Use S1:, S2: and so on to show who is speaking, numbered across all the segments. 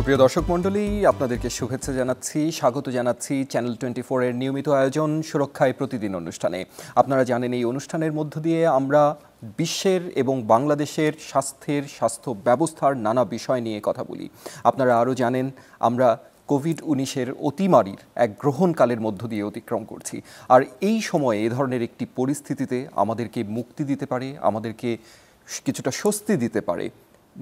S1: সুপ্রিয় দর্শক মণ্ডলী, আপনাদেরকে শুভেচ্ছা জানাচ্ছি, স্বাগত জানাচ্ছি চ্যানেল 24 এর নিয়মিত আয়োজন সুরক্ষায় প্রতিদিন অনুষ্ঠানে। আপনারা জানেন এই অনুষ্ঠানের মধ্য দিয়ে আমরা বিশ্বের এবং বাংলাদেশের স্বাস্থ্য ব্যবস্থার নানা বিষয় নিয়ে কথা বলি। আপনারা আরও জানেন আমরা কোভিড-19 অতিমারির এক গ্রহণকালের মধ্য দিয়ে অতিক্রম করছি। আর এই সময়ে এ ধরনের একটি পরিস্থিতিতে আমাদেরকে মুক্তি দিতে পারে, আমাদেরকে কিছুটা স্বস্তি দিতে পারে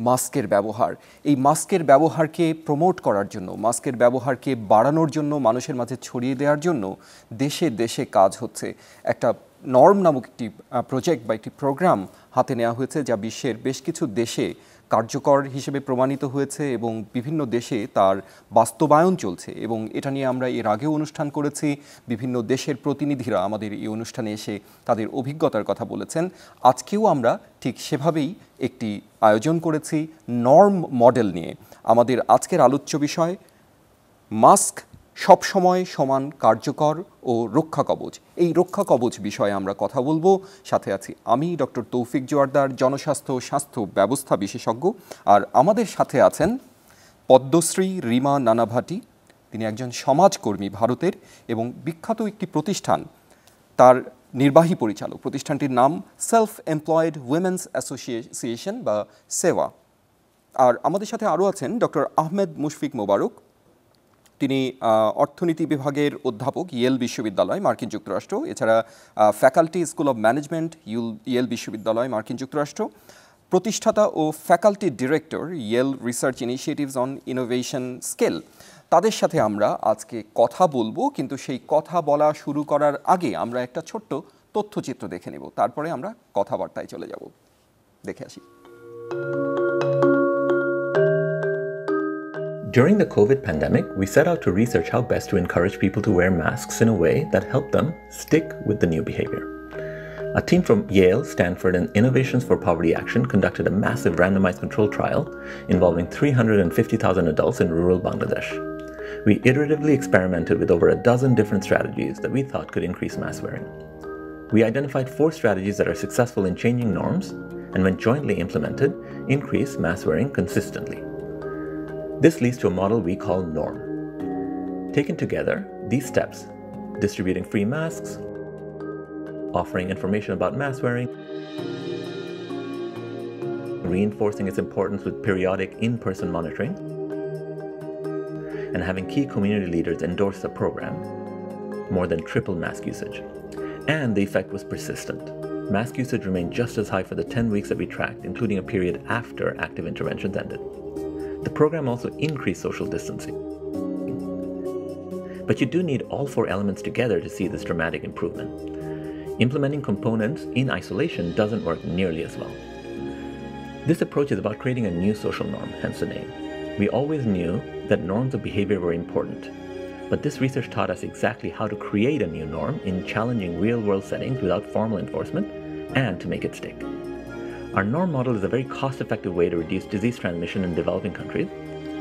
S1: মাস্কের ব্যবহার। এই মাস্কের ব্যবহারকে প্রমোট করার জন্য, মাস্কের ব্যবহারকে বাড়ানোর জন্য, মানুষের মাঝে ছড়িয়ে দেওয়ার জন্য দেশে দেশে কাজ হচ্ছে। একটা নর্ম নামক একটি প্রজেক্ট বা একটি প্রোগ্রাম হাতে নেওয়া হয়েছে, যা বিশ্বের বেশ কিছু দেশে কার্যকর হিসেবে প্রমাণিত হয়েছে এবং বিভিন্ন দেশে তার বাস্তবায়ন চলছে। এবং এটা নিয়ে আমরা এর আগেও অনুষ্ঠান করেছি। বিভিন্ন দেশের প্রতিনিধিরা আমাদের এই অনুষ্ঠানে এসে তাদের অভিজ্ঞতার কথা বলেছেন। আজকেও আমরা ঠিক সেভাবেই একটি আয়োজন করেছি নর্ম মডেল নিয়ে। আমাদের আজকের আলোচ্য বিষয় মাস্ক সবসময় সমান কার্যকর ও রক্ষা কবচ। এই রক্ষা কবচ বিষয়ে আমরা কথা বলবো। সাথে আছি আমি ডক্টর তৌফিক জোয়ারদার, জনস্বাস্থ্য ও স্বাস্থ্য ব্যবস্থা বিশেষজ্ঞ। আর আমাদের সাথে আছেন পদ্মশ্রী রিমা নানাভাটি। তিনি একজন সমাজকর্মী ভারতের এবং বিখ্যাত একটি প্রতিষ্ঠান, তার নির্বাহী পরিচালক। প্রতিষ্ঠানটির নাম সেলফ এমপ্লয়েড উইমেন্স অ্যাসোসিয়েশন বা সেওয়া। আর আমাদের সাথে আরও আছেন ডক্টর আহমেদ মুশফিক মোবারক। তিনি অর্থনীতি বিভাগের অধ্যাপক, ইয়েল বিশ্ববিদ্যালয়, মার্কিন যুক্তরাষ্ট্র। এছাড়া faculty school of management, Yale বিশ্ববিদ্যালয়, মার্কিন যুক্তরাষ্ট্র। প্রতিষ্ঠাতা ও faculty director, Yale research initiatives on innovation scale. তাদের সাথে আমরা আজকে কথা বলবো, কিন্তু সেই কথা বলা শুরু করার আগে আমরা একটা ছোট্ট তথ্যচিত্র দেখে নেব, তারপরে আমরা কথাবার্তায় চলে যাব। দেখে আসি।
S2: During the COVID pandemic, we set out to research how best to encourage people to wear masks in a way that helped them stick with the new behavior. A team from Yale, Stanford, and Innovations for Poverty Action conducted a massive randomized control trial involving 350,000 adults in rural Bangladesh. We iteratively experimented with over a dozen different strategies that we thought could increase mask wearing. We identified 4 strategies that are successful in changing norms and, when jointly implemented, increase mask wearing consistently. This leads to a model we call NORM. Taken together, these steps, distributing free masks, offering information about mask wearing, reinforcing its importance with periodic in-person monitoring, and having key community leaders endorse the program, more than tripled mask usage. And the effect was persistent. Mask usage remained just as high for the 10 weeks that we tracked, including a period after active interventions ended. The program also increased social distancing. But you do need all 4 elements together to see this dramatic improvement. Implementing components in isolation doesn't work nearly as well. This approach is about creating a new social norm, hence the name. We always knew that norms of behavior were important, but this research taught us exactly how to create a new norm in challenging real-world settings without formal enforcement and to make it stick. Our norm model is a very cost-effective way to reduce disease transmission in developing countries.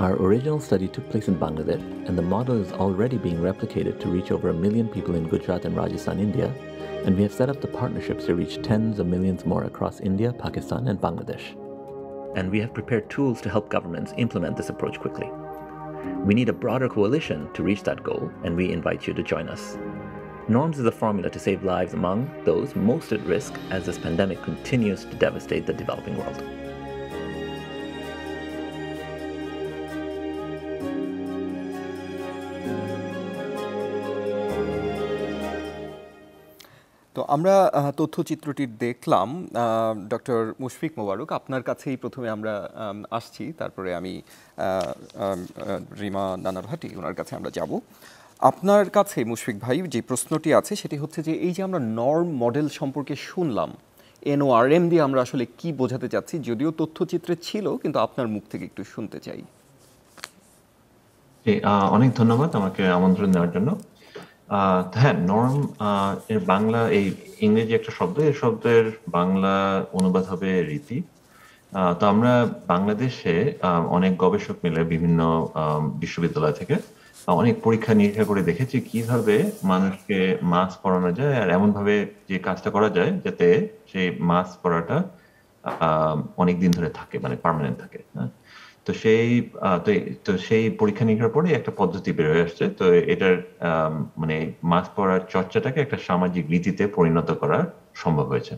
S2: Our original study took place in Bangladesh, and the model is already being replicated to reach over 1 million people in Gujarat and Rajasthan, India, and we have set up the partnerships to reach tens of millions more across India, Pakistan, and Bangladesh. And we have prepared tools to help governments implement this approach quickly. We need a broader coalition to reach that goal, and we invite you to join us. NORMS is a formula to save lives among those most at risk as this pandemic continues to devastate the developing world.
S1: তো আমরা তথ্যচিত্রটি দেখলাম। Doctor Mushfiq Mobarak, আপনার কাছেই প্রথমে আমরা আসছি, তারপরে আমি রিমা নানাভাটি, ওনার কাছে আমরা যাব। আপনার কাছে মুশফিক ভাই যে প্রশ্নটি আছে সেটি হচ্ছে যে এই যে আমরা নর্ম মডেল সম্পর্কে শুনলাম, NORM দিয়ে আমরা আসলে কি বোঝাতে চাচ্ছি, যদিও তথ্যচিত্রে ছিল, কিন্তু আপনার মুখ থেকে একটু শুনতে চাই।
S3: অনেক ধন্যবাদ আমাকে আমন্ত্রণ দেওয়ার জন্য। হ্যাঁ, নর্ম এর বাংলা, এই ইংরেজি একটা শব্দ, এই শব্দের বাংলা অনুবাদ হবে রীতি। তো আমরা বাংলাদেশে অনেক গবেষক মিলে বিভিন্ন বিশ্ববিদ্যালয় থেকে অনেক পরীক্ষা নিরীক্ষা করে দেখেছি কিভাবে মানুষকে মাস্ক পরানো যায়, আর এমন ভাবে যে কাজটা করা যায় যাতে সেই মাস্ক পরাটা অনেক দিন ধরে থাকে, মানে পার্মানেন্ট থাকে। তো সেই তো সেই পরীক্ষা নিরীক্ষার পরে একটা পদ্ধতি বের হয়ে আসছে। তো এটার মানে মাস্ক পরার চর্চাটাকে একটা সামাজিক রীতিতে পরিণত করা সম্ভব হয়েছে।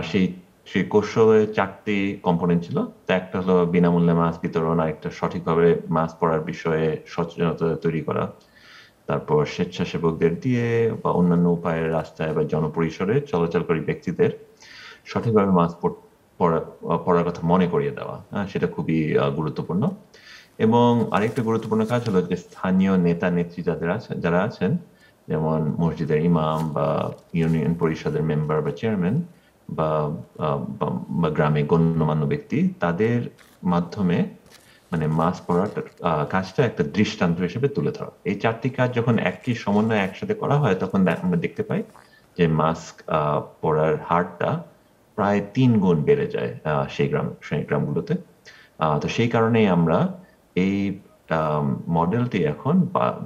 S3: সেই সেই কৌশলে 4টি কম্পোনেন্ট ছিল। তো একটা হলো বিনামূল্যে মাস্ক বিতরণ, আরেকটা সঠিকভাবে মাস্ক পরার বিষয়ে সচেতনতা তৈরি করা, তারপর স্বেচ্ছাসেবকদের দিয়ে বা অন্যান্য উপায়ে রাস্তায় বা জনপরিসরে চলাচলকারী ব্যক্তিদের সঠিকভাবে মাস্ক পরার কথা মনে করিয়ে দেওয়া। সেটা খুবই গুরুত্বপূর্ণ। এবং আরেকটা গুরুত্বপূর্ণ কাজ হলো যে স্থানীয় নেতা নেত্রী যারা আছেন, যেমন মসজিদের ইমাম বা ইউনিয়ন পরিষদের মেম্বার বা চেয়ারম্যান বা বা গ্রামে গণ্যমান্য ব্যক্তি, তাদের মাধ্যমে মানে মাস্ক পরার কাজটা একটা দৃষ্টান্ত হিসেবে তুলে ধরা। এই 4টি কাজ যখন একই সমন্বয়ে একসাথে করা হয়, তখন আমরা দেখতে পাই যে মাস্ক পরার হারটা প্রায় 3 গুণ বেড়ে যায় সেই গ্রামগুলোতে। তো সেই কারণেই আমরা এই মডেলটি এখন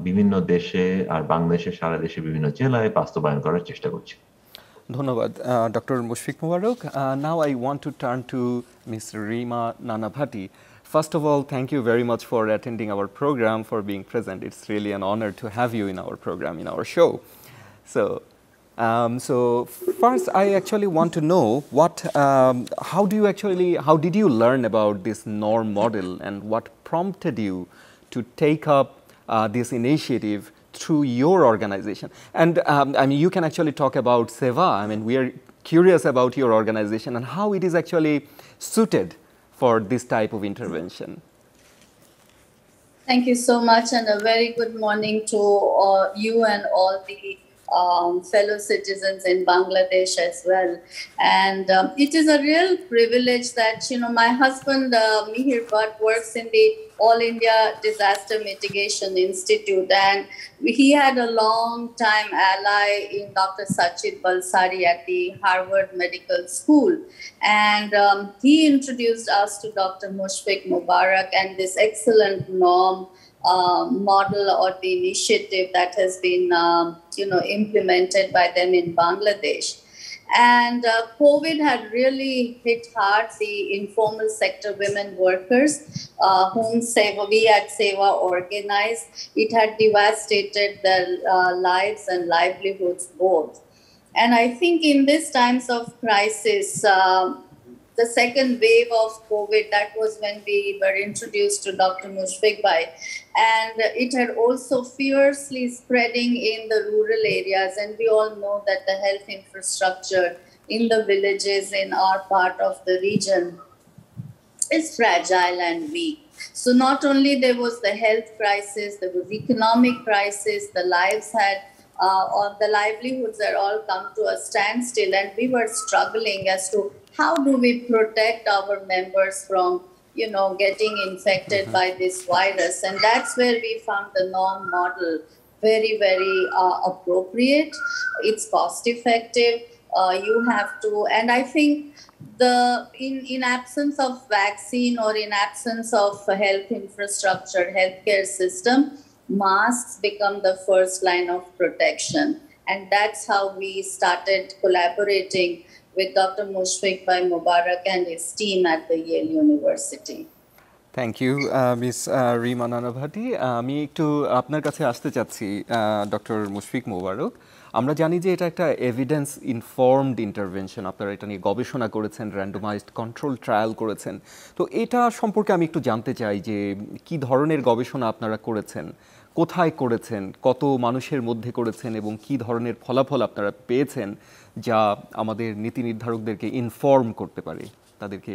S3: বিভিন্ন দেশে আর বাংলাদেশে সারা দেশে বিভিন্ন জেলায় বাস্তবায়ন করার চেষ্টা করছি।
S1: ধন্যবাদ doctor Mushfiq Mubarak. Now I want to turn to Ms. Reema Nanavati. First of all, thank you very much for attending our program, for being present. It's really an honor to have you in our program, in our show. So first, I actually want to know how did you learn about this norm model, and what prompted you to take up this initiative through your organization? And I mean, you can actually talk about SEVA. I mean, we are curious about your organization and how it is actually suited for this type of intervention.
S4: Thank you so much, and a very good morning to you and all the fellow citizens in Bangladesh as well. And it is a real privilege that, my husband, Mihir Bhatt, works in the All India Disaster Mitigation Institute, and he had a long time ally in Dr. Sachit Balsari at the Harvard Medical School. And he introduced us to Dr. Mushfiq Mubarak and this excellent norm model or the initiative that has been implemented by them in Bangladesh. And COVID had really hit hard the informal sector women workers whom we at SEVA organized. It had devastated their lives and livelihoods both. And I think in these times of crisis, the second wave of COVID, that was when we were introduced to Dr. Mushfiq Bhai. And it had also fiercely spreading in the rural areas. And we all know that the health infrastructure in the villages in our part of the region is fragile and weak. So not only there was the health crisis, there was economic crisis, the livelihoods had all come to a standstill, and we were struggling as to how do we protect our members from getting infected by this virus. And that's where we found the norm model very, very appropriate. It's cost effective. You have to, and I think in absence of vaccine or in absence of health infrastructure, healthcare system, masks become the first line of protection. And that's how we started collaborating with Dr. Mushfiq Bhai Mubarak and his team at the Yale University.
S1: Thank you Miss Rima Nanavati. আমি একটু আপনার কাছে আসতে চাচ্ছি doctor Mushfiq মোবারক। আমরা জানি যে এটা একটা এভিডেন্স ইনফর্মড ইন্টারভেনশন, আপনারা এটা নিয়ে গবেষণা করেছেন, র্যান্ডমাইজড কন্ট্রোল ট্রায়াল করেছেন। তো এটা সম্পর্কে আমি একটু জানতে চাই যে কি ধরনের গবেষণা আপনারা করেছেন, কোথায় করেছেন, কত মানুষের মধ্যে করেছেন, এবং কি ধরনের ফলাফল আপনারা পেয়েছেন যা আমাদের নীতি নির্ধারকদেরকে ইনফর্ম করতে পারে, তাদেরকে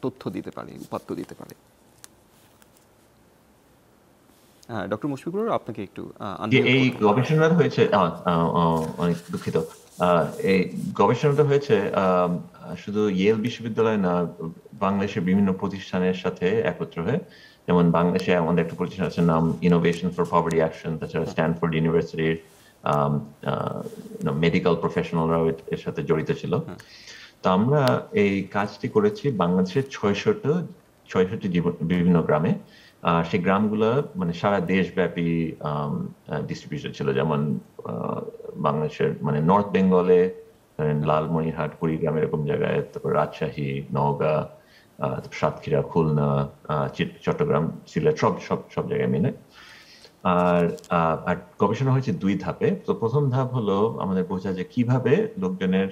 S1: তথ্য দিতে পারে, উপাত্ত দিতে পারে। ডক্টর মুশফিকুর, আপনাকে একটু
S3: এই গবেষণাটা হয়েছে, অনেক দুঃখিত, এই গবেষণাটা হয়েছে শুধু ইয়েল বিশ্ববিদ্যালয় না, বাংলাদেশের বিভিন্ন প্রতিষ্ঠানের সাথে একত্র হয়ে। যেমন বাংলাদেশে আমাদের একটা প্রতিষ্ঠান আছে নাম ইনোভেশন ফর পভার্টি অ্যাকশন, তাছাড়া স্ট্যানফোর্ড ইউনিভার্সিটির মেডিকেল প্রফেশনালরাও এর সাথে জড়িত ছিল। তো আমরা এই কাজটি করেছি বাংলাদেশের ৬৬টি বিভিন্ন গ্রামে। সেই গ্রামগুলো মানে সারা দেশব্যাপী ডিস্ট্রিবিউশন ছিল। যেমন বাংলাদেশের মানে নর্থ বেঙ্গলে লালমনিরহাট, কুড়িগ্রাম এরকম জায়গায়, তারপর রাজশাহী, নওগাঁ, সাতক্ষীরা, খুলনা, চট্টগ্রাম, সিলেট সব সব সব জায়গায় মিলে। আর আর গবেষণা হয়েছে 2 ধাপে। তো প্রথম ধাপ হলো আমাদের বোঝা যে কিভাবে লোকজনের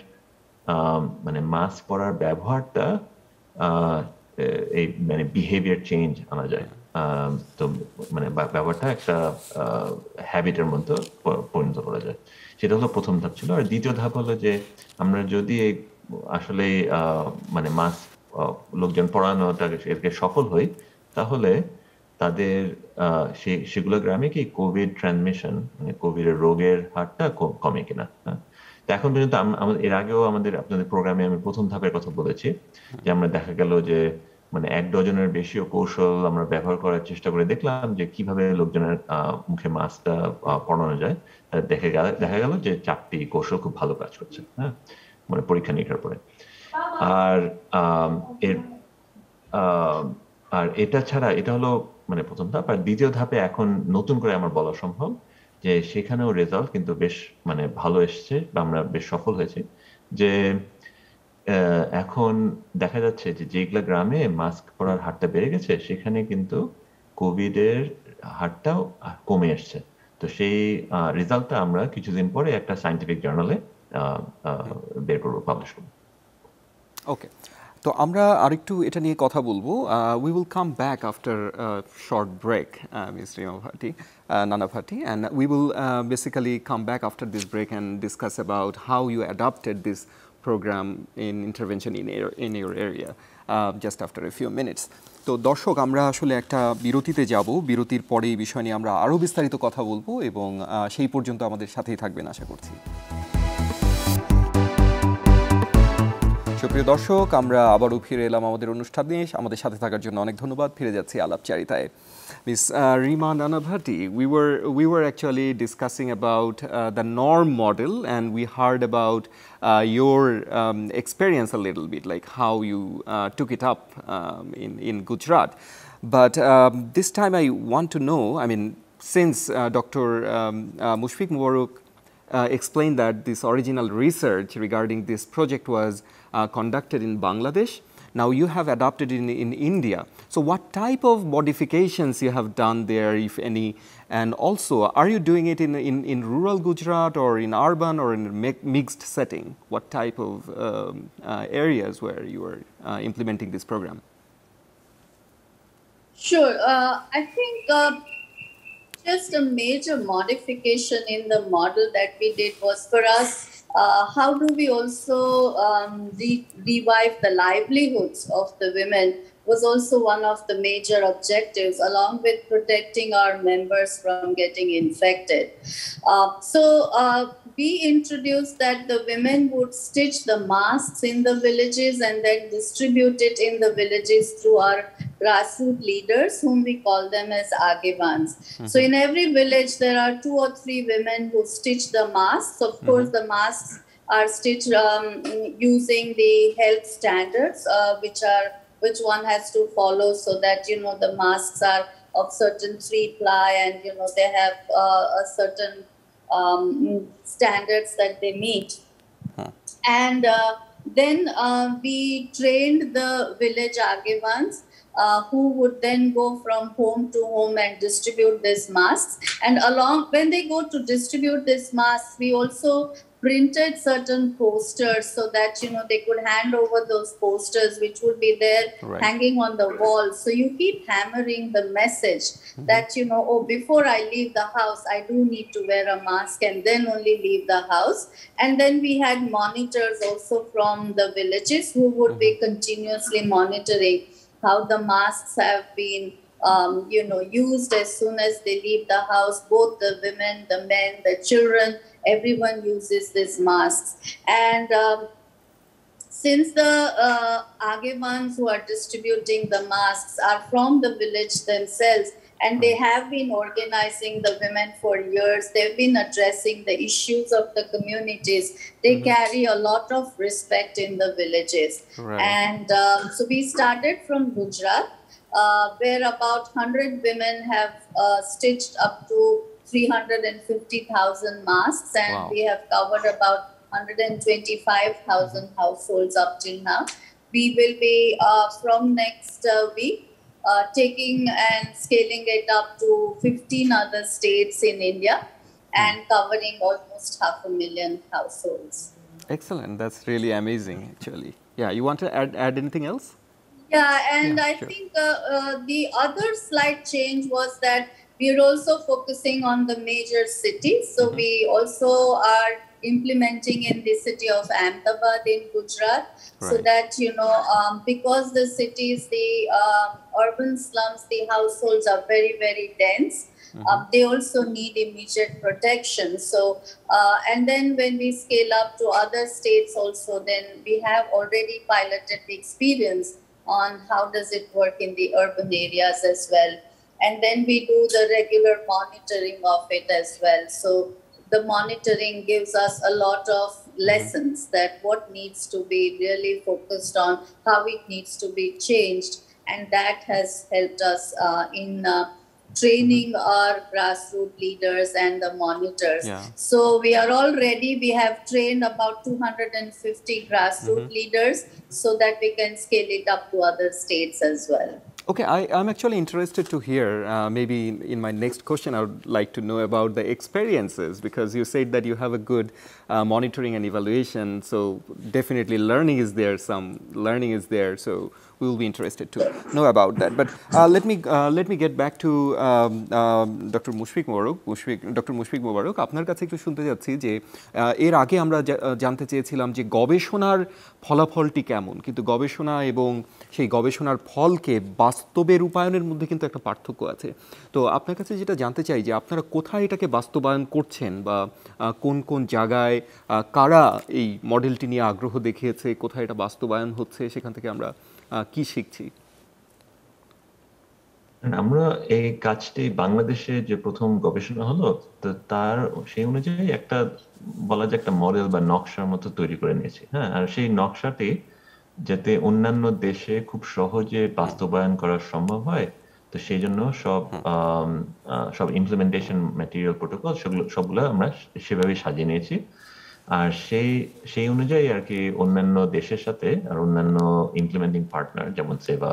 S3: মানে মাস্ক পরার ব্যবহারটা এই মানে বিহেভিয়ার চেঞ্জ আনা যায়। তো মানে ব্যাপারটা একটা হ্যাবিটের মধ্যে পরিণত করা যায়, সেটা হলো প্রথম ধাপ ছিল। আর দ্বিতীয় ধাপ হলো যে আমরা যদি আসলে মানে মাস্ক লোকজন পড়ানোটা একে সফল হই, তাহলে তাদের সেগুলো গ্রামে কি কোভিড ট্রান্সমিশন মানে কোভিড রোগের হারটা কমে কিনা। হ্যাঁ, তো এখন পর্যন্ত এর আগেও আমাদের আপনাদের প্রোগ্রামে আমি প্রথম ধাপের কথা বলেছি যে আমরা দেখা গেল যে মানে 1 ডজনের বেশিও কৌশল আমরা ব্যবহার করার চেষ্টা করে দেখলাম যে কিভাবে লোকজনের মুখে মাস্কটা পরানো যায়। দেখা গেল যে 4টি কৌশল খুব ভালো কাজ করছে। হ্যাঁ, মানে পরীক্ষা নিরীক্ষার পরে। আর এর আর এটা ছাড়া এটা হলো মানে প্রথম ধাপ। আর দ্বিতীয় ধাপে এখন নতুন করে আমার বলা সম্ভব যে সেখানেও রেজাল্ট কিন্তু বেশ মানে ভালো এসছে বা আমরা বেশ সফল হয়েছি। যে এখন দেখা যাচ্ছে যে যেগুলা গ্রামে মাস্ক পরার হারটা বেড়ে গেছে সেখানে কিন্তু কোভিডের হারটাও কমে আসছে। তো সেই রেজাল্টটা আমরা কিছুদিন পরে একটা সায়েন্টিফিক জার্নালে বের করবো, পাবলিশ করবো।
S1: ওকে, তো আমরা আরেকটু এটা নিয়ে কথা বলবো। We will come back after short break, miss Rima Bhati, Nana Bhatti, and we will basically come back after this break and discuss about how you adopted this program in intervention in your area just after a few minutes. তো দর্শক, আমরা আসলে একটা বিরতিতে যাব। বিরতির পরে এই বিষয় নিয়ে আমরা আরও বিস্তারিত কথা বলবো এবং সেই পর্যন্ত আমাদের সাথেই থাকবেন আশা করছি। সুপ্রিয় দর্শক, আমরা আবারও ফিরে এলাম আমাদের অনুষ্ঠানে। আমাদের সাথে থাকার জন্য অনেক ধন্যবাদ। ফিরে যাচ্ছি আলাপচারিতায়। Miss Rima Nana Bhatti, we were actually discussing about the norm model, and we heard about your experience a little bit, like how you took it up in Gujarat. But this time I want to know, I mean, since Dr. Mushfiq Mubarak explained that this original research regarding this project was conducted in Bangladesh. Now you have adopted it in India. So what type of modifications you have done there, if any? And also, are you doing it in rural Gujarat or in urban or in a mixed setting? What type of areas where you are implementing this program?
S4: Sure. I think just a major modification in the model that we did was for us, how do we also revive the livelihoods of the women was also one of the major objectives, along with protecting our members from getting infected. We introduced that the women would stitch the masks in the villages and then distribute it in the villages through our grassroots leaders, whom we call them as Agevans. So in every village, there are 2 or 3 women who stitch the masks. Of course, the masks are stitched using the health standards, which one has to follow, so that, you know, the masks are of certain 3-ply and, you know, they have a certain standards that they meet. And then we trained the village Agevans who would then go from home to home and distribute these masks. And when they go to distribute these masks, we also printed certain posters so that, you know, they could hand over those posters, which would be there hanging on the wall. So you keep hammering the message that, you know, oh, before I leave the house, I do need to wear a mask, and then only leave the house. And then we had monitors also from the villages who would be continuously monitoring how the masks have been you know, used as soon as they leave the house. Both the women, the men, the children, everyone uses these masks. And since the Agevans who are distributing the masks are from the village themselves, and they have been organizing the women for years, they've been addressing the issues of the communities. They carry a lot of respect in the villages. And so we started from Gujarat, where about 100 women have stitched up to 350,000 masks, and we have covered about 125,000 households up till now. we will be from next week taking and scaling it up to 15 other states in India and covering almost 500,000 households.
S1: Excellent. That's really amazing, actually. Yeah, you want to add anything else?
S4: Yeah, and
S1: Yeah,
S4: I
S1: sure.
S4: think the other slight change was that we are also focusing on the major cities. So we also are implementing in the city of Ahmedabad in Gujarat, so
S1: Right.
S4: that because the cities, the urban slums, the households are very very dense. They also need immediate protection. So, and then when we scale up to other states also, then we have already piloted the experience on how does it work in the urban areas as well. And then we do the regular monitoring of it as well. So the monitoring gives us a lot of lessons that what needs to be really focused on, how it needs to be changed. And that has helped us in training our grassroots leaders and the monitors.
S1: Yeah.
S4: So we are all ready. We have trained about 250 grassroots leaders so that we can scale it up to other states as well.
S1: Okay, I'm actually interested to hear, maybe in my next question, I would like to know about the experiences, because you said that you have a good monitoring and evaluation, so definitely learning is there, some learning is there, so we will be interested to know about that. But let me get back to Dr. Mushfiq Mobarak. Doctor Mushfiq Mobarak, আপনার কাছে একটু শুনতে যাচ্ছি যে এর আগে আমরা জানতে চেয়েছিলাম যে গবেষণার ফলাফলটি কেমন, কিন্তু গবেষণা এবং সেই গবেষণার ফলকে বাস্তবে রূপায়ণের মধ্যে কিন্তু একটা পার্থক্য আছে। তো আপনার কাছে যেটা জানতে চাই যে আপনারা কোথায় এটাকে বাস্তবায়ন করছেন, বা কোন কোন জায়গায় কারা এই মডেলটি নিয়ে আগ্রহ দেখিয়েছে, কোথায় এটা বাস্তবায়ন হচ্ছে, সেখান থেকে আমরা কি শিখছি?
S3: আমরা এই কাজটি বাংলাদেশে যে প্রথম গবেষণা হলো, তো তার সেই অনুযায়ী একটা বলা যায় একটা মডেল বা নকশার মতো তৈরি করে নিয়েছি। হ্যাঁ, আর সেই নকশাটি যাতে অন্যান্য দেশে খুব সহজে বাস্তবায়ন করা সম্ভব হয়, তো সেই জন্য সব ইমপ্লিমেন্টেশন ম্যাটেরিয়াল প্রোটোকল সবগুলো আমরা সেভাবে সাজিয়ে নিয়েছি। আর সেই অনুযায়ী আর কি অন্যান্য দেশের সাথে আর অন্যান্য ইমপ্লিমেন্টিং পার্টনার যেমন সেবা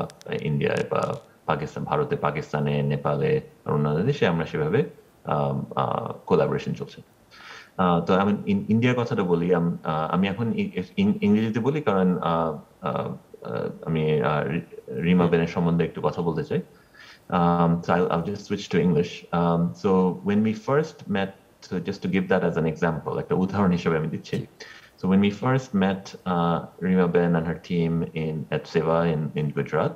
S3: ইন্ডিয়ায় বা পাকিস্তান, ভারতে, পাকিস্তানে, নেপালে আর অন্যান্য দেশে আমরা সেভাবে কোলাবোরেশন চলছে। তো আমি ইন্ডিয়ার কথাটা বলি, আমি এখন ইংরেজিতে বলি কারণ আমি রিমা বেনের সম্বন্ধে একটু কথা বলতে চাই। So I'll just switch to English. So when we first met, so just to give that as an example, like the udharon hisebe ami dicchi. So when we first met Rima Ben and her team at Seva in Gujarat,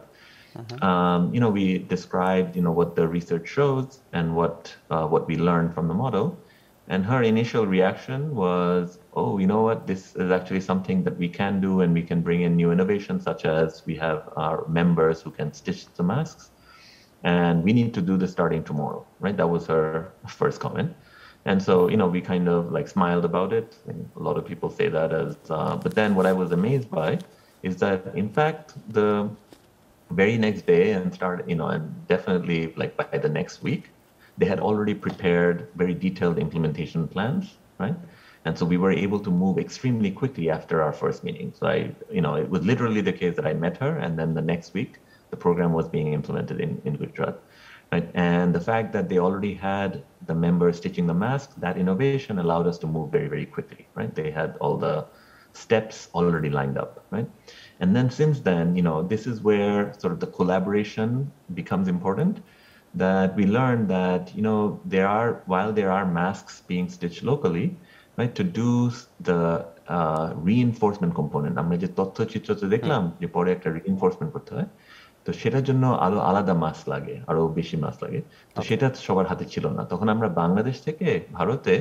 S3: we described what the research shows and what we learned from the model. And her initial reaction was, oh, you know what, this is actually something that we can do, and we can bring in new innovations, such as we have our members who can stitch the masks, and we need to do this starting tomorrow, right? That was her first comment. And so, we kind of like smiled about it. And a lot of people say that as, but then what I was amazed by is that in fact, the very next day and definitely like by the next week, they had already prepared very detailed implementation plans, right? And so we were able to move extremely quickly after our first meeting. So it was literally the case that I met her, and then the next week, the program was being implemented in Gujarat. Right? And the fact that they already had the members stitching the masks, that innovation allowed us to move very, very quickly, right? They had all the steps already lined up, right? And then since then, this is where sort of the collaboration becomes important, that we learned that, while there are masks being stitched locally, right, to do the reinforcement component, আমরা যে তথ্যচিত্রতে দেখলাম যে পরে একটা reinforcement করতে হয়, তো সেটার জন্য আরো আলাদা মাস্ক লাগে, আরো বেশি মাস্ক লাগে। তো সেটা সবার হাতে ছিল না। তখন আমরা বাংলাদেশ থেকে ভারতে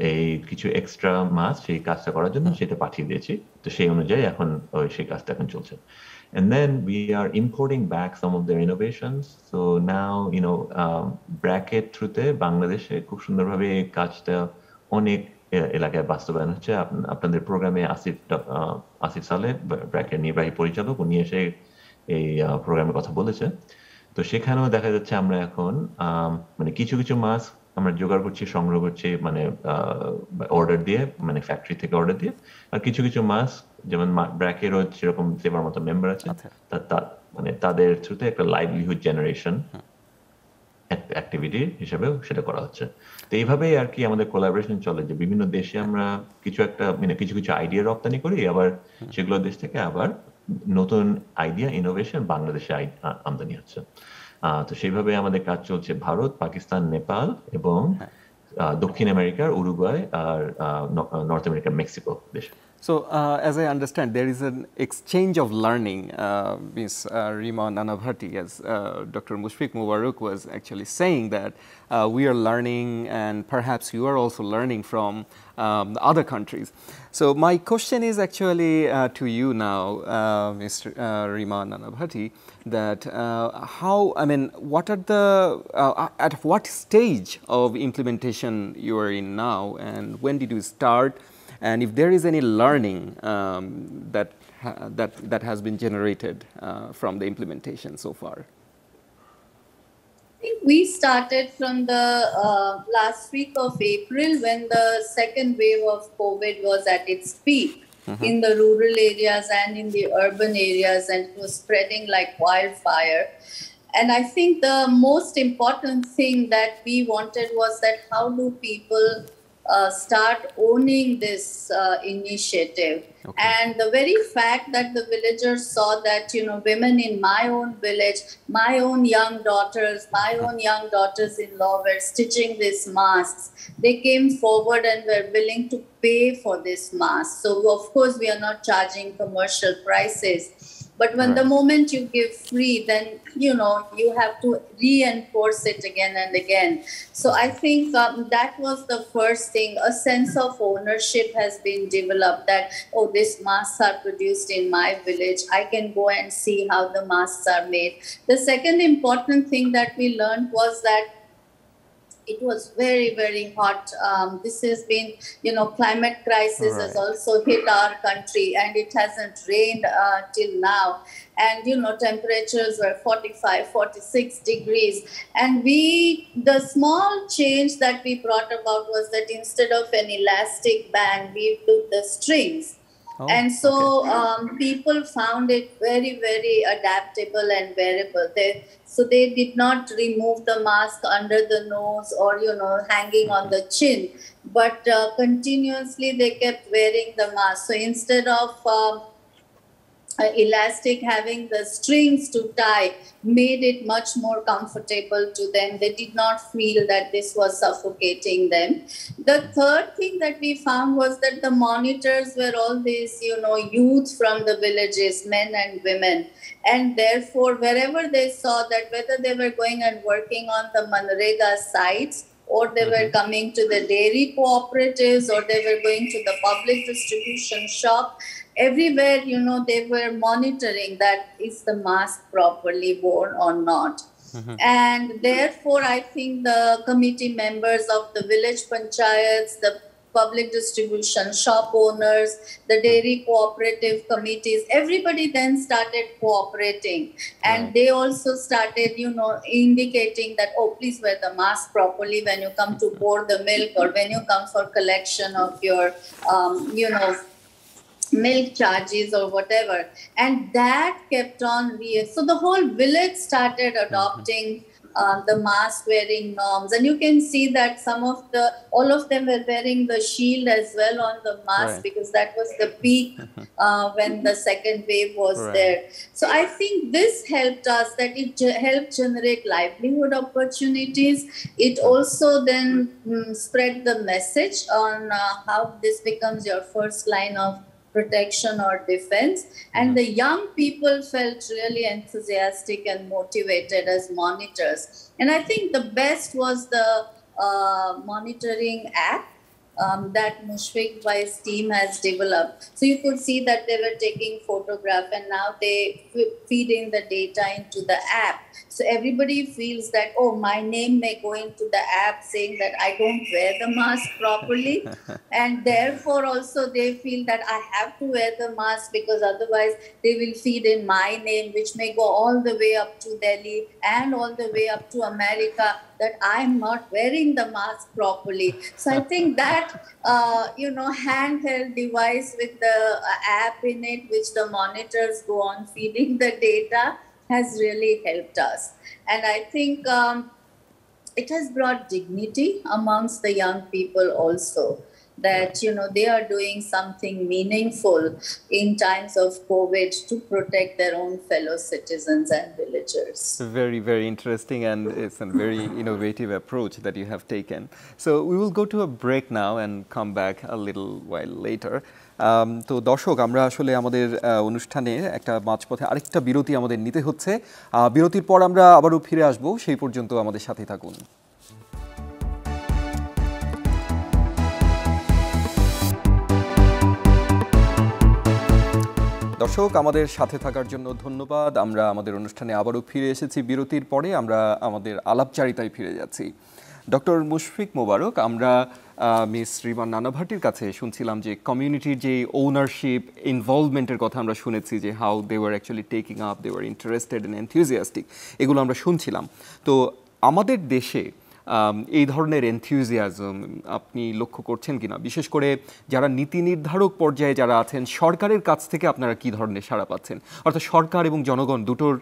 S3: এই কিছু এক্সট্রা মাস্ক সেই কাজটা করার জন্য সেটা পাঠিয়ে দিয়েছি। তো সেই অনুযায়ী এখন সেই কাজটা এখন চলছে। And then we are importing back some of their innovations. So now, bracket থ্রুতে বাংলাদেশে খুব সুন্দরভাবে এই কাজটা অনেক এলাকায় বাস্তবায়ন হচ্ছে। আপনাদের প্রোগ্রামে আসিফ সালে, ব্র্যাকের নির্বাহী পরিচালক, উনি এসে এই প্রোগ্রামের কথা বলেছে। তো সেখানেও দেখা যাচ্ছে আমরা এখন মানে কিছু মাস্ক আমরা জোগাড় করছি, সংগ্রহ করছি, মানে অর্ডার দিয়ে, মানে ফ্যাক্টরি থেকে অর্ডার দিয়ে। আর কিছু কিছু মাস্ক, যেমন ব্র্যাকেরও সেরকম সেবার মতো মেম্বার আছে, মানে তাদের থ্রুতে একটা লাইভলিহুড জেনারেশন অ্যাক্টিভিটি হিসেবেও সেটা করা হচ্ছে। তো এইভাবেই আর কি আমাদের কোলাবোরেশন চলে, যে বিভিন্ন দেশে আমরা কিছু একটা, মানে কিছু কিছু আইডিয়া রপ্তানি করি, আবার সেগুলো দেশ থেকে আবার নতুন আইডিয়া, ইনোভেশন বাংলাদেশে আমদানি হচ্ছে। তো সেইভাবে আমাদের কাজ চলছে ভারত, পাকিস্তান, নেপাল এবং দক্ষিণ আমেরিকার উরুগুয়ে আর নর্থ আমেরিকার মেক্সিকো দেশে।
S1: So, as I understand, there is an exchange of learning, Ms. Rima Nanavati, as Dr. Mushfiq Mubarak was actually saying that we are learning, and perhaps you are also learning from other countries. So, my question is actually to you now, Mr. Rima Nanavati, that what are the, at what stage of implementation you are in now, and when did you start? And if there is any learning that has been generated from the implementation so far?
S4: I think we started from the last week of April, when the second wave of COVID was at its peak in the rural areas and in the urban areas, and it was spreading like wildfire. And I think the most important thing that we wanted was that how do people start owning this initiative. Okay. And the very fact that the villagers saw that, women in my own village, my own young daughters-in-law were stitching these masks, they came forward and were willing to pay for this mask. So of course we are not charging commercial prices. But when the moment you give free, then, you have to reinforce it again and again. So I think that was the first thing. A sense of ownership has been developed that, oh, these masks are produced in my village. I can go and see how the masks are made. The second important thing that we learned was that it was very, very hot. This has been, climate crisis has also hit our country, and it hasn't rained till now. And, temperatures were 45, 46 degrees. And the small change that we brought about was that instead of an elastic band, we put the strings. And so people found it very, very adaptable and wearable. So they did not remove the mask under the nose or, hanging on the chin, but continuously they kept wearing the mask. So instead of elastic having the strings to tie, made it much more comfortable to them. They did not feel that this was suffocating them. The third thing that we found was that the monitors were all these, youth from the villages, men and women. And therefore, wherever they saw that, whether they were going and working on the Manrega sites, or they were coming to the dairy cooperatives, or they were going to the public distribution shop, everywhere, they were monitoring that is the mask properly worn or not. And therefore, I think the committee members of the village panchayats, the public distribution shop owners, the dairy cooperative committees, everybody then started cooperating. And they also started, indicating that, oh, please wear the mask properly when you come to pour the milk, or when you come for collection of your, milk charges or whatever. And that kept on. So the whole village started adopting the mask wearing norms. And you can see that all of them were wearing the shield as well on the mask, because that was the peak when the second wave was there. So I think this helped us, that it helped generate livelihood opportunities. It also then spread the message on how this becomes your first line of protection or defense. And the young people felt really enthusiastic and motivated as monitors. And I think the best was the monitoring app that Mushfiq Bhai's team has developed. So you could see that they were taking photograph, and now they feed in the data into the app. So everybody feels that, oh, my name may go into the app saying that I don't wear the mask properly. And therefore also they feel that I have to wear the mask, because otherwise they will feed in my name, which may go all the way up to Delhi and all the way up to America. that I'm not wearing the mask properly. So I think that, handheld device with the app in it, which the monitors go on feeding the data, has really helped us. And I think it has brought dignity amongst the young people also, that they are doing something meaningful in times of COVID to protect their own fellow citizens and villagers.
S1: Very, very interesting, and it's a very innovative approach that you have taken. So we will go to a break now and come back a little while later. তো দর্শক, আমরা আসলে আমাদের অনুষ্ঠানে একটা মাঝপথে আরেকটা বিরতি আমাদের নিতে হচ্ছে। বিরতির পর আমরা আবারও ফিরে আসব, সেই পর্যন্ত আমাদের সাথে থাকুন। দর্শক, আমাদের সাথে থাকার জন্য ধন্যবাদ। আমরা আমাদের অনুষ্ঠানে আবারও ফিরে এসেছি বিরতির পরে। আমরা আমাদের আলাপচারিতায় ফিরে যাচ্ছি। ডক্টর মুশফিক মোবারক, আমরা মিস রিমা নানা ভাটির কাছে শুনছিলাম যে কমিউনিটির যে ওনারশিপ, ইনভলভমেন্টের কথা আমরা শুনেছি, যে how they were actually taking up, they were interested and enthusiastic, এগুলো আমরা শুনছিলাম। তো আমাদের দেশে এই ধরনের এনথিউজিয়াজম আপনি লক্ষ্য করছেন কিনা? বিশেষ করে যারা নীতি নির্ধারক পর্যায়ে যারা আছেন, সরকারের কাছ থেকে আপনারা কি ধরনের সাড়া পাচ্ছেন? অর্থাৎ সরকার এবং জনগণ দুটোর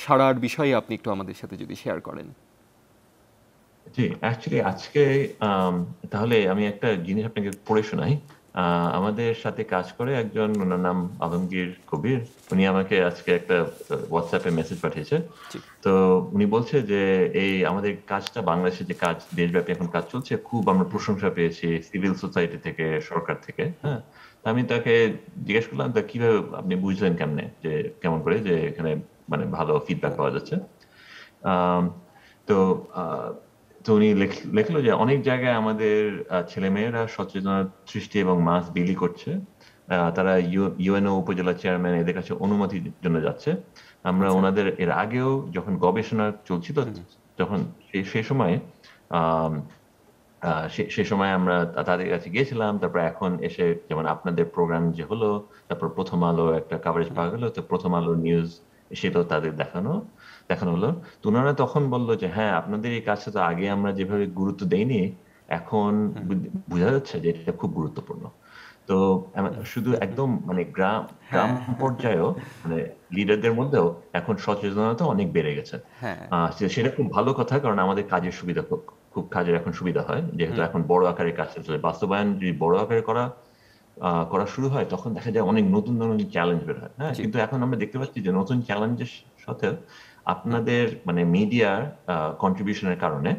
S1: সাড়ার বিষয়ে আপনি একটু আমাদের সাথে যদি শেয়ার করেন।
S3: জি, অ্যাকচুয়ালি আজকে তাহলে আমি একটা জিনিস আপনাকে পড়ে শোনাই। আমাদের সাথে কাজ করে একজন, ওনার নাম আলমগীর কবির, উনি আমাকে আজকে একটা হোয়াটসঅ্যাপে মেসেজ পাঠিয়েছে। তো উনি বলছে যে এই আমাদের কাজটা, বাংলাদেশে যে কাজ দেশব্যাপী এখন কাজ চলছে, খুব আমরা প্রশংসা পেয়েছি সিভিল সোসাইটি থেকে, সরকার থেকে। হ্যাঁ, আমি তাকে জিজ্ঞেস করলাম, তা কিভাবে আপনি বুঝলেন কেমনে, যে কেমন করে যে এখানে মানে ভালো ফিডব্যাক পাওয়া যাচ্ছে? তো তো উনি লেখলো যে অনেক জায়গায় আমাদের ছেলেমেয়েরা সচেতনতা সৃষ্টি এবং মাছ বিলি করছে। তারা ইউএনও উপজেলা চেয়ারম্যান এদের কাছে অনুমতির জন্য যাচ্ছে। আমরা ওনাদের এর আগেও যখন গবেষণা চলছিল, যখন সেই সময় আমরা তাদের কাছে গিয়েছিলাম। তারপর এখন এসে যেমন আপনাদের প্রোগ্রাম যে হলো, তারপর প্রথম আলো একটা কভারেজ পাওয়া গেল, তো প্রথম আলো নিউজ সেটাও তাদের দেখানো হলো। তো ওনারা তখন বললো যে হ্যাঁ, আপনাদের এই কাজটা তো আগে আমরা যেভাবে গুরুত্ব দেইনি, এখন বোঝা যাচ্ছে যে এটা খুব গুরুত্বপূর্ণ। তো শুধু একদম মানে গ্রাম পর্যায়েও, মানে লিডারদের মধ্যেও এখন সচেতনতা অনেক বেড়ে গেছে। সেটা খুব ভালো কথা, কারণ আমাদের কাজের সুবিধা, খুব কাজের এখন সুবিধা হয়, যেহেতু এখন বড় আকারে কাজ চলে। বাস্তবায়ন যদি বড় আকারে করা শুরু হয়, তখন দেখা যায় অনেক নতুন চ্যালেঞ্জ বের হয়। হ্যাঁ, কিন্তু এখন আমরা দেখতে পাচ্ছি যে নতুন চ্যালেঞ্জের সাথে আপনাদের মানে মিডিয়ার কন্ট্রিবিউশনের কারণে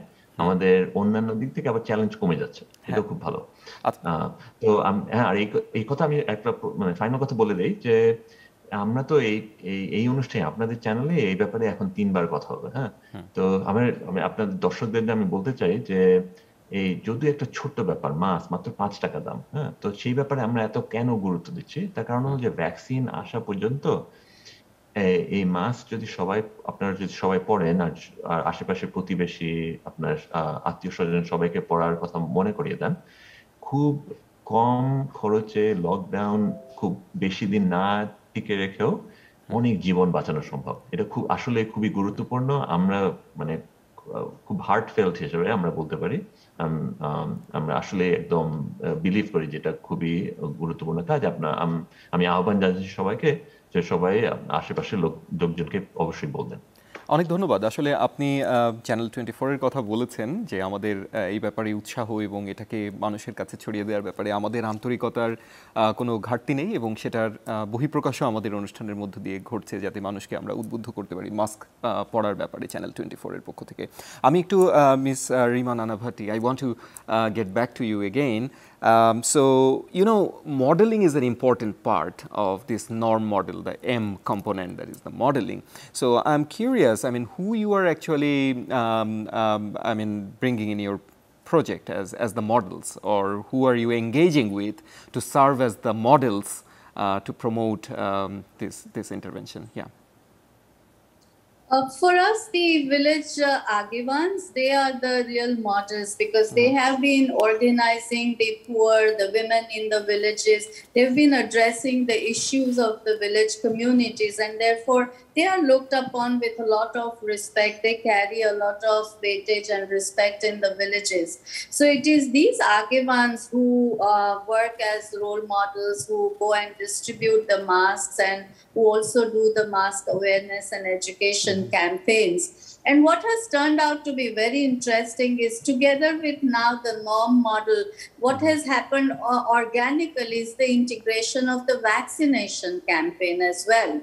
S3: আমাদের অন্যান্য দিক থেকে আবার চ্যালেঞ্জ কমে যাচ্ছে। এটা খুব ভালো। তো হ্যাঁ, আর এই কথা আমি একটা মানে ফাইনাল কথা বলে দেই, যে আমরা তো এই অনুষ্ঠানে আপনাদের চ্যানেলে এই ব্যাপারে এখন 3 বার কথা হবে। হ্যাঁ, তো আমি আপনাদের দর্শকদের আমি বলতে চাই যে এই যদি একটা ছোট্ট ব্যাপার, মাছ মাত্র 5 টাকা দাম, হ্যাঁ, তো সেই ব্যাপারে আমরা এত কেন গুরুত্ব দিচ্ছি? তার কারণ হলো যে ভ্যাকসিন আসা পর্যন্ত এই মাস্ক যদি আপনারা যদি সবাই পড়েন, আর আশেপাশের প্রতিবেশী, আপনার আত্মীয় স্বজন সবাইকে পড়ার কথা মনে করিয়ে দেন, খুব কম খরচে লকডাউন খুব বেশি দিন না টিকে রেখেও অনেক জীবন বাঁচানো সম্ভব। এটা আসলে খুবই গুরুত্বপূর্ণ। আমরা মানে খুব হার্টফেল্ট হিসেবে আমরা বলতে পারি, আমরা আসলে একদম বিলিভ করি যেটা খুবই গুরুত্বপূর্ণ কাজ। আমি আহ্বান জানাচ্ছি সবাইকে যে সবাই আশেপাশের লোকজনকে অবশ্যই বলবেন।
S1: অনেক ধন্যবাদ। আসলে আপনি চ্যানেল 24 এর কথা বলেছেন, যে আমাদের এই ব্যাপারে উৎসাহ এবং এটাকে মানুষের কাছে ছড়িয়ে দেওয়ার ব্যাপারে আমাদের আন্তরিকতার কোনো ঘাটতি নেই, এবং সেটার বহিঃপ্রকাশও আমাদের অনুষ্ঠানের মধ্য দিয়ে ঘটছে, যাতে মানুষকে আমরা উদ্বুদ্ধ করতে পারি মাস্ক পরার ব্যাপারে চ্যানেল 24 এর পক্ষ থেকে। আমি একটু মিস রিমা নানা ভাটি, I want to get back to you again. So, modeling is an important part of this norm model, the M component, that is the modeling. So, I'm curious, who you are actually, bringing in your project as the models, or who are you engaging with to serve as the models to promote this intervention? Yeah.
S4: For us, the village Agivans, they are the real martyrs because they have been organizing the poor, the women in the villages. They've been addressing the issues of the village communities, and therefore they are looked upon with a lot of respect. They carry a lot of weightage and respect in the villages. So it is these Agivans who work as role models, who go and distribute the masks and who also do the mask awareness and education campaigns. And what has turned out to be very interesting is, together with now the norm model, what has happened organically is the integration of the vaccination campaign as well.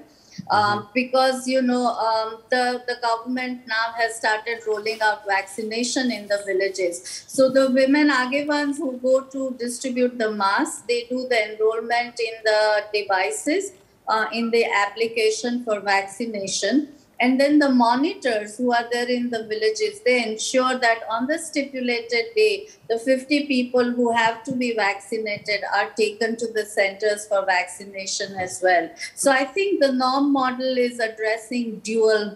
S4: Because the government now has started rolling out vaccination in the villages. So the women Agevans who go to distribute the masks, they do the enrollment in the devices, in the application for vaccination. And then the monitors who are there in the villages, they ensure that on the stipulated day, the 50 people who have to be vaccinated are taken to the centers for vaccination as well. So I think the norm model is addressing dual,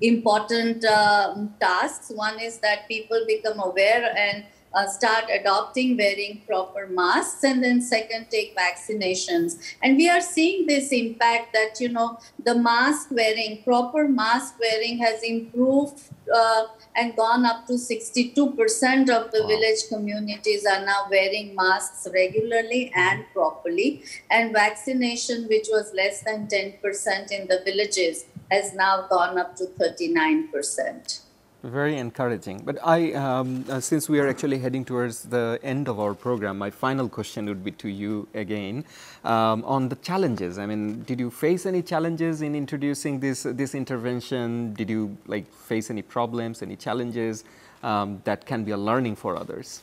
S4: important tasks. One is that people become aware and start adopting wearing proper masks, and then second, take vaccinations. And we are seeing this impact that, the proper mask wearing has improved and gone up to 62% of the village communities are now wearing masks regularly and properly. And vaccination, which was less than 10% in the villages, has now gone up to 39%.
S1: Very encouraging. But since we are actually heading towards the end of our program, my final question would be to you again on the challenges. I mean, did you face any challenges in introducing this intervention? Did you face any problems, any challenges that can be a learning for others?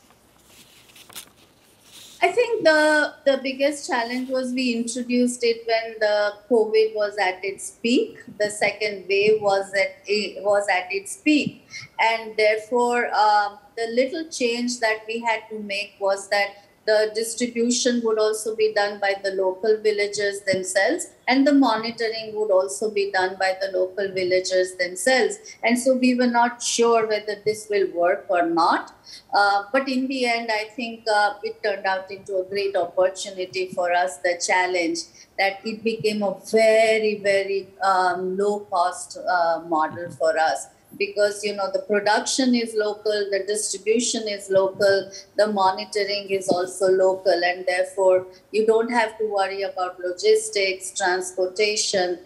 S4: I think the biggest challenge was we introduced it when the COVID was at its peak. The second wave was at its peak. And therefore, the little change that we had to make was that the distribution would also be done by the local villagers themselves, and the monitoring would also be done by the local villagers themselves. And so we were not sure whether this will work or not. But in the end, I think it turned out into a great opportunity for us, the challenge that it became a very, very low-cost model for us. Because, the production is local, the distribution is local, the monitoring is also local, and therefore you don't have to worry about logistics, transportation.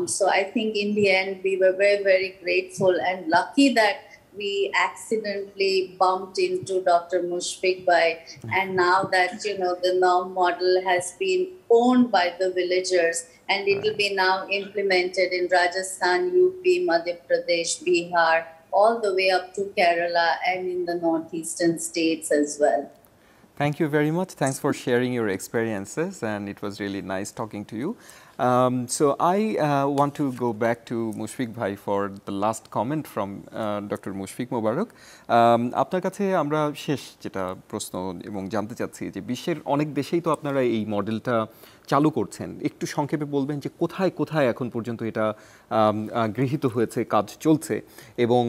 S4: So I think in the end, we were very, very grateful and lucky that we accidentally bumped into Dr. Mushfiq Bhai. And now that, the norm model has been owned by the villagers, and it will be now implemented in Rajasthan, UP, Madhya Pradesh, Bihar, all the way up to Kerala and in the northeastern states as well.
S1: Thank you very much. Thanks for sharing your experiences, and it was really nice talking to you. So I want to go back to Mushfiq Bhai for the last comment from Dr. Mushfiq Mobarak. আপনার কাছে আমরা শেষ যেটা প্রশ্ন এবং জানতে চাচ্ছি যে বিশ্বের অনেক দেশেই তো আপনারা এই মডেলটা চালু করছেন, একটু সংক্ষেপে বলবেন যে কোথায় কোথায় এখন পর্যন্ত এটা গৃহীত হয়েছে, কাজ চলছে, এবং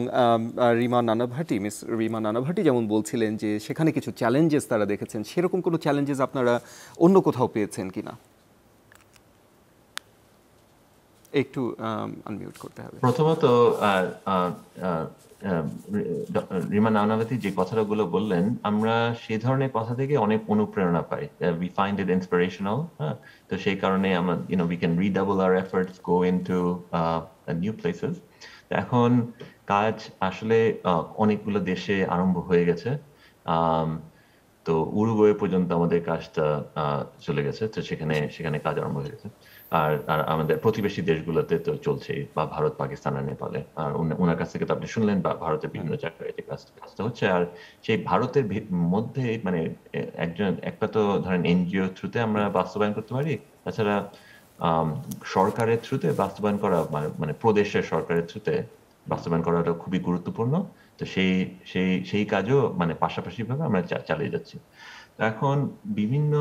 S1: মিস রিমা নানাভাটি যেমন বলছিলেন যে সেখানে কিছু চ্যালেঞ্জেস তারা দেখেছেন, সেরকম কোনো চ্যালেঞ্জেস আপনারা অন্য কোথাও পেয়েছেন কিনা? একটু আনমিউট করতে হবে।
S3: প্রথমত রিমা নানাভাতি যে কথাগুলো বললেন, আমরা সেই ধরনের কথা থেকে অনেক অনুপ্রেরণা পাই। We find it inspirational. তো সেই কারণে আমরা we can redouble our efforts, go into new places. এখন কাজ আসলে অনেকগুলো দেশে আরম্ভ হয়ে গেছে। তো উরুগুয়ে পর্যন্ত আমাদের কাজটা চলে গেছে, তো সেখানে কাজ আরম্ভ হয়ে গেছে। আর আমাদের প্রতিবেশী দেশগুলোতে তো চলছেই, বা ভারত, পাকিস্তান আর নেপালে। আর ওনার কাছ থেকে তো আপনি শুনলেন, বা ভারতের বিভিন্ন জায়গায় যে কাজটা হচ্ছে। আর সেই ভারতের মধ্যে মানে একটা তো ধরেন এনজিও থ্রুতে আমরা বাস্তবায়ন করতে পারি, তাছাড়া সরকারের থ্রুতে বাস্তবায়ন করা, মানে প্রদেশের সরকারের থ্রুতে বাস্তবায়ন করাটা খুবই গুরুত্বপূর্ণ। তো সেই কাজও মানে পাশাপাশি ভাবে আমরা চালিয়ে যাচ্ছি। এখন বিভিন্ন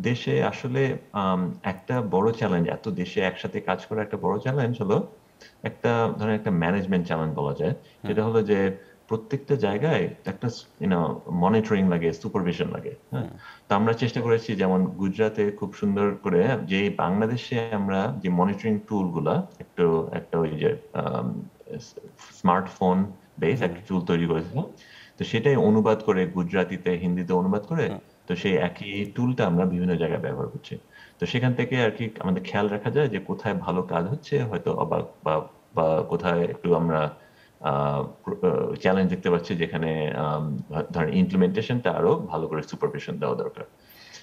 S3: দেশে আসলে একটা বড় চ্যালেঞ্জ, এত দেশে একসাথে কাজ করা একটা বড় চ্যালেঞ্জ হলো একটা ধরেন একটা ম্যানেজমেন্ট চ্যালেঞ্জ বলা যায়। সেটা হলো যে প্রত্যেকটা জায়গায় একটা মনিটরিং লাগে, সুপারভিশন লাগে। হ্যাঁ, তো আমরা চেষ্টা করেছি যেমন গুজরাটে খুব সুন্দর করে, যে বাংলাদেশে আমরা যে মনিটরিং টুল গুলা একটা ওই যে স্মার্টফোন বেস একটা টুল তৈরি করেছিলাম, তো সেটাই অনুবাদ করে গুজরাটিতে হিন্দিতে অনুবাদ করে, তো সেই একই টুলটা আমরা বিভিন্ন জায়গায় ব্যবহার করছি। তো সেখান থেকে আর কি আমাদের খেয়াল রাখা যায় যে কোথায় ভালো কাজ হচ্ছে, হয়তো অবাক বা কোথায় একটু আমরা চ্যালেঞ্জ দেখতে পাচ্ছি, যেখানে ধরেন ইমপ্লিমেন্টেশনটা আরো ভালো করে সুপারভিশন দেওয়া দরকার।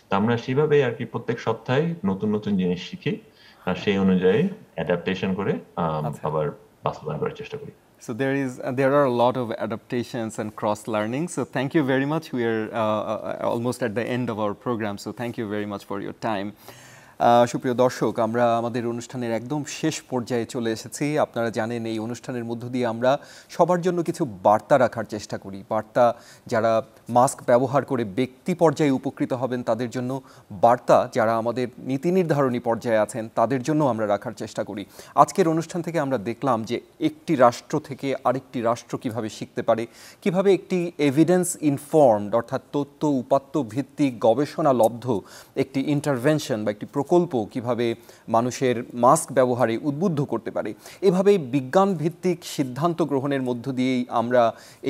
S3: তো আমরা সেভাবে আর কি প্রত্যেক সপ্তাহে নতুন নতুন জিনিস শিখি, আর সেই অনুযায়ী অ্যাডাপ্টেশন করে আবার বাস্তবায়ন করার চেষ্টা করি।
S1: So there are a lot of adaptations and cross learning. So thank you very much. We are almost at the end of our program. So thank you very much for your time. সুপ্রিয় দর্শক, আমরা আমাদের অনুষ্ঠানের একদম শেষ পর্যায়ে চলে এসেছি। আপনারা জানেন এই অনুষ্ঠানের মধ্য দিয়ে আমরা সবার জন্য কিছু বার্তা রাখার চেষ্টা করি। বার্তা যারা মাস্ক ব্যবহার করে ব্যক্তি পর্যায়ে উপকৃত হবেন তাদের জন্য, বার্তা যারা আমাদের নীতি নির্ধারণী পর্যায়ে আছেন তাদের জন্য আমরা রাখার চেষ্টা করি। আজকের অনুষ্ঠান থেকে আমরা দেখলাম যে একটি রাষ্ট্র থেকে আরেকটি রাষ্ট্র কিভাবে শিখতে পারে, কিভাবে একটি এভিডেন্স ইনফর্মড অর্থাৎ তথ্য উপাত্ত ভিত্তিক গবেষণালব্ধ একটি ইন্টারভেনশন বা একটি প্রকল্প কিভাবে মানুষের মাস্ক ব্যবহারে উদ্বুদ্ধ করতে পারে। এভাবে বিজ্ঞান ভিত্তিক সিদ্ধান্ত গ্রহণের মধ্য দিয়েই আমরা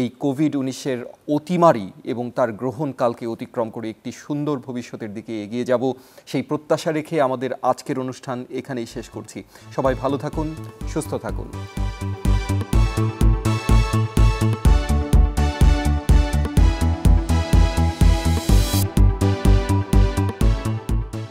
S1: এই কোভিড-19-এর অতিমারি এবং তার গ্রহণকালকে অতিক্রম করে একটি সুন্দর ভবিষ্যতের দিকে এগিয়ে যাব, সেই প্রত্যাশা রেখে আমাদের আজকের অনুষ্ঠান এখানেই শেষ করছি। সবাই ভালো থাকুন, সুস্থ থাকুন।